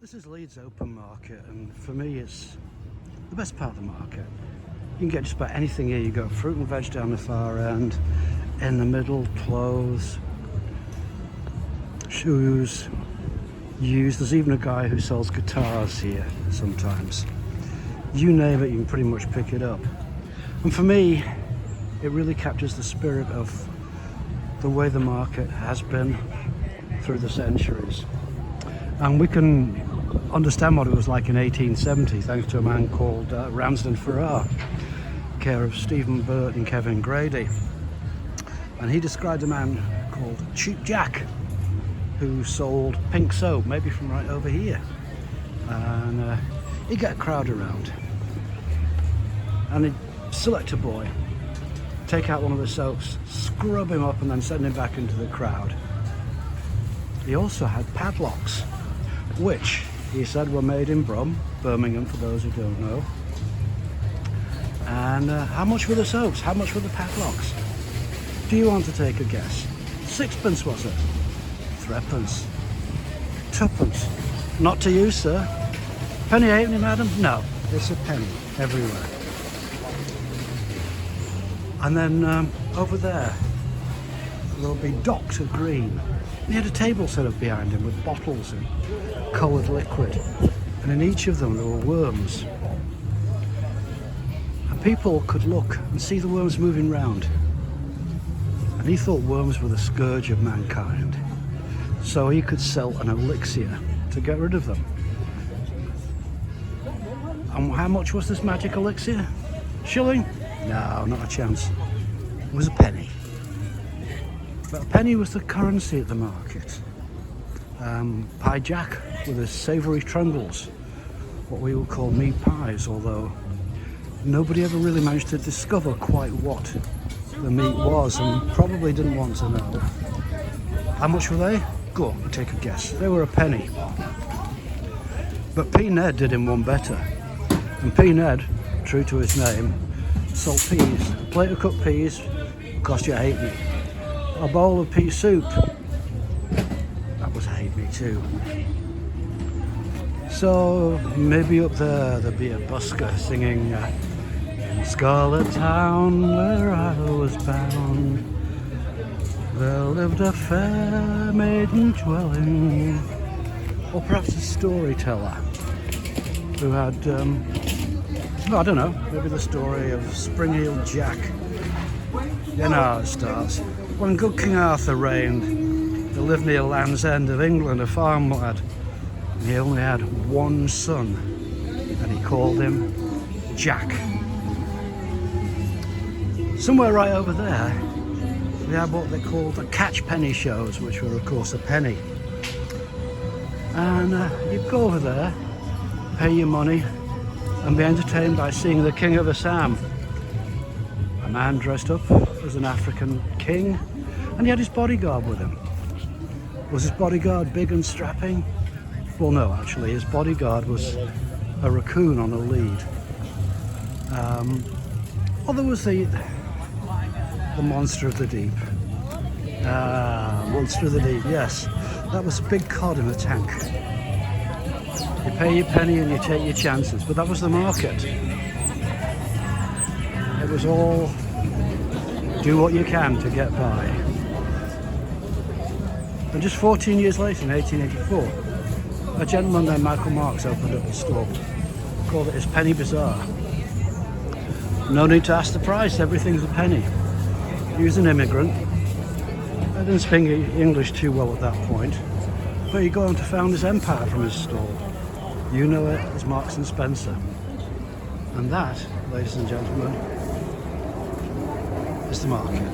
This is Leeds open market, and for me it's the best part of the market. You can get just about anything here. You got fruit and veg down the far end, in the middle clothes, shoes, used. There's even a guy who sells guitars here sometimes. You name it, you can pretty much pick it up. And for me, it really captures the spirit of the way the market has been through the centuries. And we can understand what it was like in 1870 thanks to a man called Ramsden Farrar, care of Stephen Burt and Kevin Grady. And he described a man called Cheap Jack who sold pink soap, maybe from right over here. And he'd get a crowd around and he'd select a boy, take out one of the soaps, scrub him up and then send him back into the crowd. He also had padlocks, which he said were made in Birmingham, for those who don't know. And how much were the soaps? How much were the padlocks? Do you want to take a guess? Sixpence was it? Threepence? Twopence? Not to you, sir. Penny halfpenny, madam? No, it's a penny everywhere. And then over there, there'll be Dr. Green. He had a table set up behind him with bottles and coloured liquid, and in each of them there were worms. And people could look and see the worms moving round. And he thought worms were the scourge of mankind, so he could sell an elixir to get rid of them. And how much was this magic elixir? Shilling? No, not a chance. It was a penny. But a penny was the currency at the market. Pie Jack with his savoury trundles, what we would call meat pies, although nobody ever really managed to discover quite what the meat was and probably didn't want to know. How much were they? Go on, take a guess. They were a penny. But P. Ned did him one better. And P. Ned, true to his name, sold peas. A plate of cooked peas cost you a halfpenny. A bowl of pea soup, that was a halfpenny too. So maybe up there'd be a busker singing in Scarlet Town where I was bound, there lived a fair maiden dwelling. Or perhaps a storyteller who had, well, I don't know, maybe the story of Spring-heeled Jack. You know how it starts. When good King Arthur reigned, there lived near Land's End of England a farm lad. And he only had one son, and he called him Jack. Somewhere right over there, they had what they called the catchpenny shows, which were of course a penny. And you'd go over there, pay your money, and be entertained by seeing the King of Assam. A man dressed up as an African king, and he had his bodyguard with him. Was his bodyguard big and strapping? Well, no, actually, his bodyguard was a raccoon on a lead. Or there was the monster of the deep. Monster of the deep, yes. That was a big cod in a tank. You pay your penny and you take your chances, but that was the market. It was all do what you can to get by. And just 14 years later, in 1884, a gentleman named Michael Marks opened up a store, called it his Penny Bazaar. No need to ask the price, everything's a penny. He was an immigrant. I didn't speak English too well at that point, but he got on to found his empire from his stall. You know it as Marks and Spencer. And that, ladies and gentlemen, is the market.